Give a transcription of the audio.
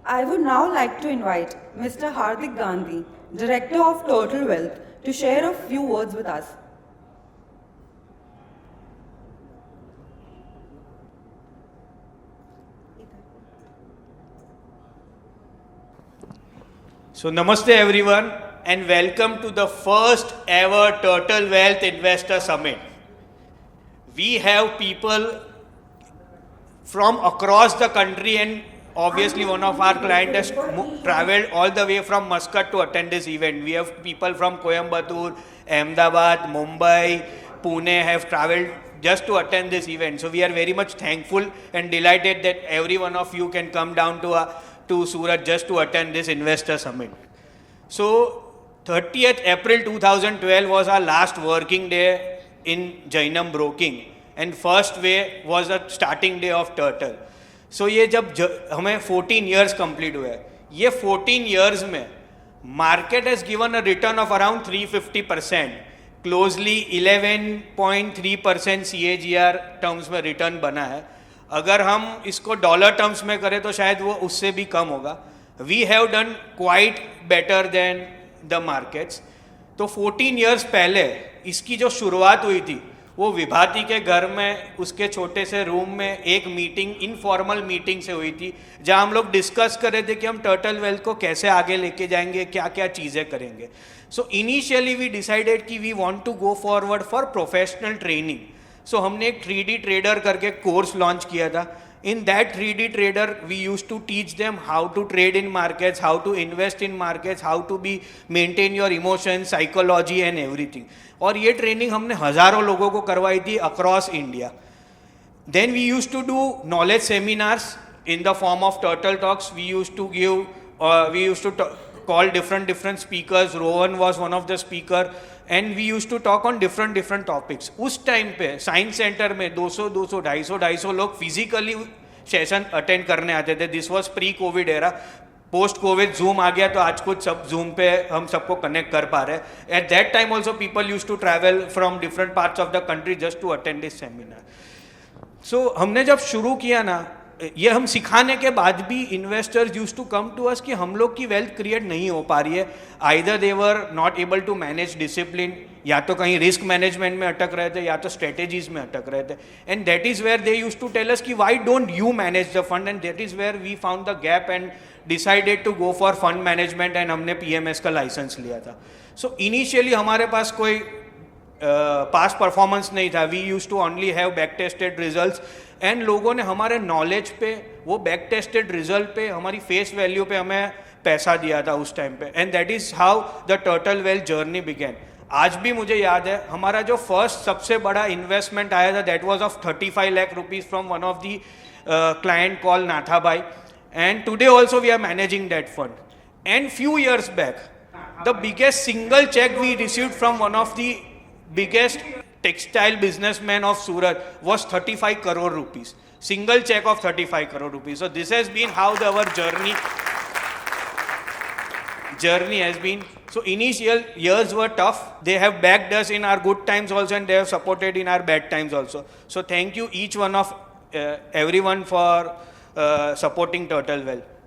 I would now like to invite Mr. Hardik Gandhi, Director of Total Wealth, to share a few words with us. So namaste everyone and welcome to the first ever Turtle Wealth Investor Summit. We have people from across the country and obviously one of our clients has traveled all the way from Muscat to attend this event. We have people from Coimbatore, Ahmedabad, Mumbai, Pune have traveled just to attend this event. So we are very much thankful and delighted that every one of you can come down to Surat just to attend this investor summit. So 30th April 2012 was our last working day in Jainam Broking and first way was the starting day of Turtle. So ये जब हमें 14 years complete हुए ये 14 years में market has given a return of around 350%, closely 11.3% CAGR terms में return बना है. अगर हम इसको डॉलर टर्म्स में करें तो शायद वो उससे भी कम होगा. We have done quite better than the markets. तो 14 इयर्स पहले इसकी जो शुरुआत हुई थी वो विभाती के घर में उसके छोटे से रूम में एक मीटिंग इनफॉर्मल मीटिंग से हुई थी जहां हम लोग डिस्कस कर रहे थे कि हम टर्टल वेल्थ को कैसे आगे लेके जाएंगे, क्या क्या चीज़ें करेंगे. सो इनिशियली वी डिसाइडेड कि we want to go forward for professional training. So हमने एक 3D ट्रेडर करके कोर्स लॉन्च किया था. In that 3D trader we use to teach them how to trade in markets, how to invest in markets, how to be maintain your emotions, psychology and everything. और ये training हमने हज़ारों लोगों को करवाई थी across India. Then we use to do knowledge seminars in the form of turtle talks. We use to give we use to call different speakers. Rohan was one of the speaker and we used to talk on different topics. उस time पे science centre में 200 250 लोग physically session attend करने आते थे. This was pre Covid era. Post Covid Zoom आ गया तो आज कुछ सब जूम पे हम सबको कनेक्ट कर पा रहे हैं. At that time also people use to travel from different parts of the country just to attend this seminar. So हमने जब शुरू किया ना ये हम सिखाने के बाद भी investors use to come to us कि हम लोग की वेल्थ क्रिएट नहीं हो पा रही है. Either they were not able to manage discipline, या तो कहीं रिस्क मैनेजमेंट में अटक रहे थे या तो स्ट्रेटेजीज में अटक रहे थे. And that is where they use to tell us कि why don't you manage the fund. And that is where we found the gap and decided to go for fund management and हमने PMS का licence लिया था. So initially हमारे पास कोई पास performance नहीं था. We use to only have back tested results and लोगों ने हमारे नॉलेज पे, वो बैक टेस्टेड रिजल्ट पे, हमारी फेस वैल्यू पे हमें पैसा दिया था उस टाइम पे. And that is how the turtle wealth journey began. आज भी मुझे याद है हमारा जो फर्स्ट सबसे बड़ा इन्वेस्टमेंट आया था that was of 35 lakh rupees from one of the client call Nathabai. And today also we are managing that fund. And few years back the biggest single cheque we received from one of the biggest textile businessman of Surat was 35 crore rupees. Single check of 35 crore rupees. So this has been how our journey has been. So initial years were tough. They have backed us in our good times also and they have supported in our bad times also. So thank you each one of everyone for supporting Turtle Wealth.